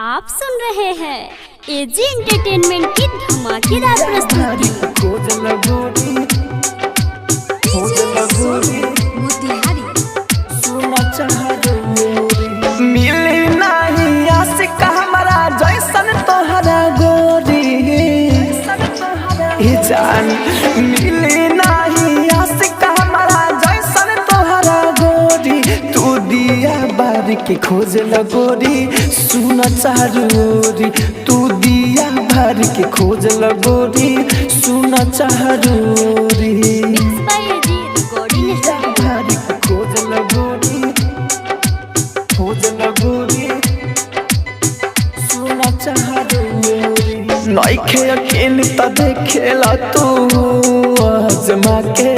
आप सुन रहे हैं एजी एंटरटेनमेंट की धमाकेदार प्रस्तुति। मिली नहीं आशिक हमारा जैसन तोहरा गोरी जान, मिली नहीं आशिक हमारा जैसन तोहरा गोरी। तू दिया बार के खोज लगोरी सुन चारूरी। तू दिया बार के खोज लगोरी सुन चारूरी। नइखे यकीन त देखेला तू आजमा के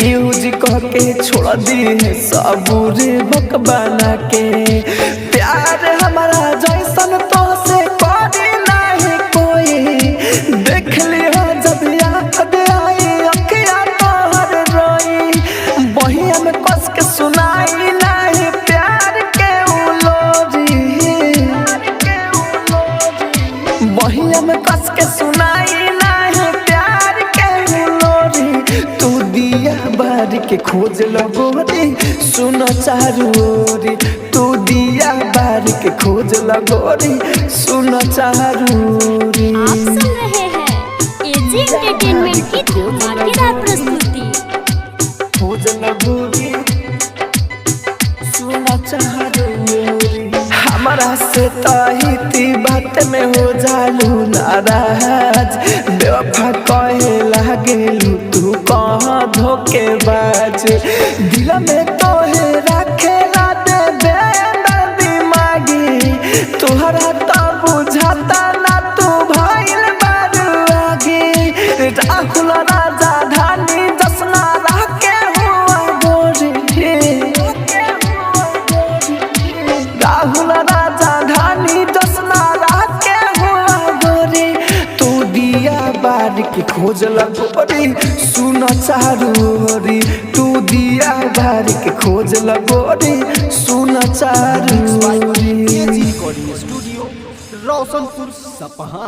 यूज करके छोड़ दी है सबूरे बकबाना के। प्यार हमारा जैसन तो से कोई नहीं कोई। देख लिया जब याद आई अखिया तोहर रोई। बहिया में कस के सुनाई नहीं प्यार के उलोरी। बहिया में कस के सुनाई नहीं प्यार के लोरी। तू दिया बार के खोज लगोरी सुन चारूरी। तू दिया बार के खोज लगोरी सुन चारूरी। आप सुन रहे हैं एजी एंटरटेनमेंट की धमाकेदार प्रस्तुति। खोज लगोरी सुन चारूरी। हमारा से तहिती बात में हो जालू नाराज। बेवफा कहे लागेलू तू कहाँ धोखेबाज। दिल में तोहे रखेला दे दिमागी। तुहरा तो बुझाता ना तू भइल बारू आगे। राहुल राजा धानी जसना रखे हुआ गोरी। राहुल राजा धानी जसना रखे हुआ गोरी। तू दिया बार की खोज लगोरी सुन चारूरी। तू दिया बार की खोज लगोरी सुन चारूरी। स्टूडियो रोशनपुर सपहा।